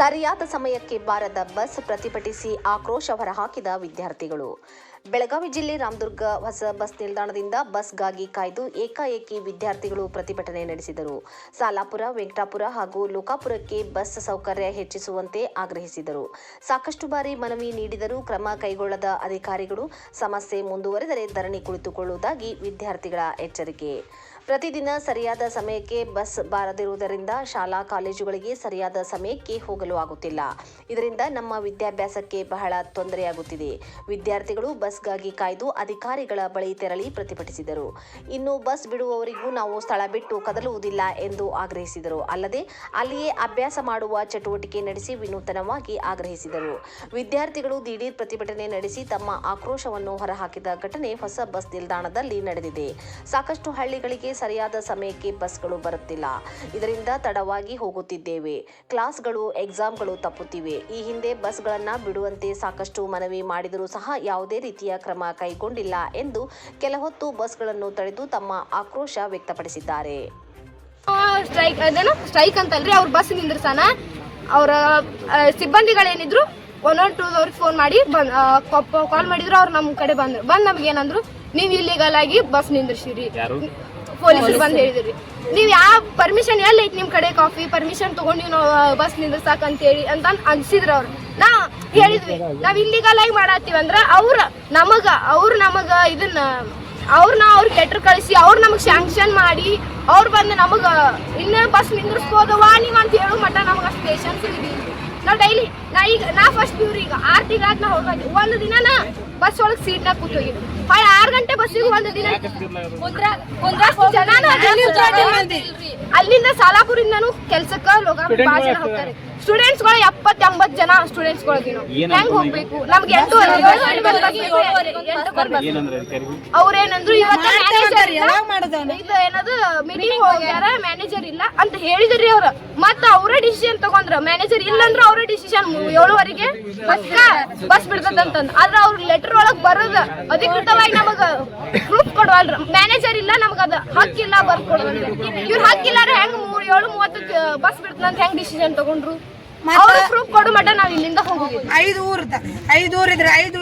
ಸರಿಯಾದ ಸಮಯಕ್ಕೆ ಬಾರದ ಬಸ್ ಪ್ರತಿಭಟಿಸಿ ಆಕ್ರೋಶ ಹೊರಹಾಕಿದ ವಿದ್ಯಾರ್ಥಿಗಳು. ಬೆಳಗಾವಿ ಜಿಲ್ಲೆ ರಾಮದುರ್ಗ ಹೊಸ ಬಸ್ ನಿಲ್ದಾಣದಿಂದ ಬಸ್ಗಾಗಿ ಕಾಯ್ದು ಏಕಾಏಕಿ ವಿದ್ಯಾರ್ಥಿಗಳು ಪ್ರತಿಭಟನೆ ನಡೆಸಿದರು. ಸಾಲಾಪುರ, ವೆಂಕಟಾಪುರ ಹಾಗೂ ಲೋಕಾಪುರಕ್ಕೆ ಬಸ್ ಸೌಕರ್ಯ ಹೆಚ್ಚಿಸುವಂತೆ ಆಗ್ರಹಿಸಿದರು. ಸಾಕಷ್ಟು ಬಾರಿ ಮನವಿ ನೀಡಿದರೂ ಕ್ರಮ ಕೈಗೊಳ್ಳದ ಅಧಿಕಾರಿಗಳು ಸಮಸ್ಯೆ ಮುಂದುವರೆದರೆ ಧರಣಿ ಕುಳಿತುಕೊಳ್ಳುವುದಾಗಿ ವಿದ್ಯಾರ್ಥಿಗಳ ಎಚ್ಚರಿಕೆ. ಪ್ರತಿದಿನ ಸರಿಯಾದ ಸಮಯಕ್ಕೆ ಬಸ್ ಬಾರದಿರುವುದರಿಂದ ಶಾಲಾ ಕಾಲೇಜುಗಳಿಗೆ ಸರಿಯಾದ ಸಮಯಕ್ಕೆ ಹೋಗಲು ಆಗುತ್ತಿಲ್ಲ. ಇದರಿಂದ ನಮ್ಮ ವಿದ್ಯಾಭ್ಯಾಸಕ್ಕೆ ಬಹಳ ತೊಂದರೆಯಾಗುತ್ತಿದೆ. ವಿದ್ಯಾರ್ಥಿಗಳು ಬಸ್ಗಾಗಿ ಕಾಯ್ದು ಅಧಿಕಾರಿಗಳ ಬಳಿ ತೆರಳಿ ಪ್ರತಿಭಟಿಸಿದರು. ಇನ್ನು ಬಸ್ ಬಿಡುವವರಿಗೂ ನಾವು ಸ್ಥಳ ಬಿಟ್ಟು ಕದಲುವುದಿಲ್ಲ ಎಂದು ಆಗ್ರಹಿಸಿದರು. ಅಲ್ಲದೆ ಅಲ್ಲಿಯೇ ಅಭ್ಯಾಸ ಮಾಡುವ ಚಟುವಟಿಕೆ ನಡೆಸಿ ವಿನೂತನವಾಗಿ ಆಗ್ರಹಿಸಿದರು. ವಿದ್ಯಾರ್ಥಿಗಳು ದಿಢೀರ್ ಪ್ರತಿಭಟನೆ ನಡೆಸಿ ತಮ್ಮ ಆಕ್ರೋಶವನ್ನು ಹೊರಹಾಕಿದ ಘಟನೆ ಹೊಸ ಬಸ್ ನಿಲ್ದಾಣದಲ್ಲಿ ನಡೆದಿದೆ. ಸಾಕಷ್ಟು ಹಳ್ಳಿಗಳಿಗೆ ಸರಿಯಾದ ಸಮಯಕ್ಕೆ ಬಸ್ಗಳು ಬರುತ್ತಿಲ್ಲ. ಇದರಿಂದ ತಡವಾಗಿ ಹೋಗುತ್ತಿದ್ದೇವೆ. ಕ್ಲಾಸ್ಗಳು, ಎಕ್ಸಾಮ್ಗಳು ತಪ್ಪುತ್ತಿವೆ. ಈ ಹಿಂದೆ ಬಸ್ಗಳನ್ನು ಬಿಡುವಂತೆ ಸಾಕಷ್ಟು ಮನವಿ ಮಾಡಿದರೂ ಸಹ ಯಾವುದೇ ರೀತಿಯ ಕ್ರಮ ಕೈಗೊಂಡಿಲ್ಲ ಎಂದು ಕೆಲ ಹೊತ್ತು ಬಸ್ಗಳನ್ನು ತಡೆದು ತಮ್ಮ ಆಕ್ರೋಶ ವ್ಯಕ್ತಪಡಿಸಿದ್ದಾರೆ. ಸ್ಟ್ರೈಕ್ ಅಂತಲ್ರಿ, ಅವ್ರ ಬಸ್ ನಿಂದ್ರಸನ ಅವರ ಸಿಬ್ಬಂದಿಗಳೇನಿದ್ರು 112 ಅವ್ರಿಗೆ ಫೋನ್ ಮಾಡಿ ಕಾಲ್ ಮಾಡಿದ್ರು. ಅವ್ರು ನಮ್ಮ ಕಡೆ ಬಂದು ನಮ್ಗೆ ಏನಂದ್ರು, ನೀವು ಇಲ್ಲಿಗಲ್ ಆಗಿ ಬಸ್ ನಿಂದ್ರಿಸಿರಿ. ಪೊಲೀಸರು ಬಂದು ಹೇಳಿದ್ರಿ, ನೀವು ಯಾವ ಪರ್ಮಿಷನ್ ಎಲ್ಲ ಐತಿ ನಿಮ್ಮ ಕಡೆ ಕಾಫಿ ಪರ್ಮಿಷನ್ ತಗೊಂಡು ನೀವು ಬಸ್ ನಿಂದ್ರಸಾಕ ಅಂತೇಳಿ ಅಂತ ಅನ್ಸಿದ್ರು. ಅವ್ರು ನಾ ಹೇಳಿದ್ವಿ, ನಾವ್ ಇಲ್ಲಿಗಲ್ ಆಗಿ ಮಾಡತ್ತೀವಿ ಅಂದ್ರ ಅವ್ರು ನಮಗ ಇದನ್ನ ಅವ್ರಿಗೆ ಲೆಟರ್ ಕಳಿಸಿ ಅವ್ರು ನಮಗ್ ಸ್ಯಾಂಕ್ಷನ್ ಮಾಡಿ ಅವ್ರು ಬಂದು ನಮಗ ಇನ್ನ ಬಸ್ ನಿಂದ್ರಿಸ್ಬೋದವಾ ನೀವ್ ಅಂತ ಹೇಳು ಮಟ್ಟ ನಮಗ ಅಷ್ಟು ಪೇಷನ್ಸ್ ಇದೀವಿ. ನಾವು ಡೈಲಿ ನಾ ಫಸ್ಟ್ ಇವ್ರಿ ಈಗ 6 ತಿಂಗಳಾಗ ನಾ ಹೋಗಿ ಒಂದು ದಿನ ನಾ ಬಸ್ ಒಳಗೆ ಸೀಟ್ನಾಗ ಕೂತೋಗಿದ್ವಿ. 6 ಗಂಟೆ ಬಸ್ಸಿಗೆ ಒಂದು ದಿನ ಅಲ್ಲಿಂದ ಸಾಲಾಪುರಿಂದನು ಕೆಲ್ಸಕ್ಕ ಭಾಳ ಜನ ಹೋಗ್ತಾರೆ. ಸ್ಟೂಡೆಂಟ್ಸ್ಗಳು 70-80 ಜನ ಸ್ಟೂಡೆಂಟ್ಸ್ಗಳು ಹೆಂಗ್ ಹೋಗ್ಬೇಕು? ನಮ್ಗೆ ಅವ್ರೇನಂದ್ರು ಏನದು ಮೀಟಿಂಗ್ ಹೋಗ್ಯಾರ, ಮ್ಯಾನೇಜರ್ ಇಲ್ಲ ಅಂತ ಹೇಳಿದ್ರಿ ಅವ್ರ. ಮತ್ತ ಅವರೇ ಡಿಸಿಷನ್ ತಗೊಂಡ್ರ. ಮ್ಯಾನೇಜರ್ ಇಲ್ಲ ಅಂದ್ರ ಅವರೇ ಡಿಸಿಷನ್ 7:15 ಬಸ್ ಬಿಡ್ತದಂತಂದ್. ಆದ್ರ ಅವ್ರ ಲೆಟರ್ ಒಳಗ್ ಬರೋದ ಅಧಿಕೃತವಾಗಿ ನಮಗ ಪ್ರೂಫ್ ಕೊಡವಲ್ರ. ಮ್ಯಾನೇಜರ್ ಇಲ್ಲ, ನಮಗ ಅದ ಹಕ್ಕಿಲ್ಲ ಬರ್ದ್ ಕೊಡುವಂತ. ಇವ್ರ ಹಕ್ಕಿಲ್ಲ ಹೆಂಗ್ 7:30 ಬಸ್ ಬಿಡ್ತಂತ ಹೆಂಗ್ ಡಿಸಿಷನ್ ತಗೊಂಡ್ರು? ಅವ್ರ ಪ್ರೂಫ್ ಕೊಡು ಮಟ್ಟ ನಾವ್ ಇಲ್ಲಿಂದ ಹೋಗುದಿಲ್ಲ. 5 ಊರ್ ಇದ್ರೆ 5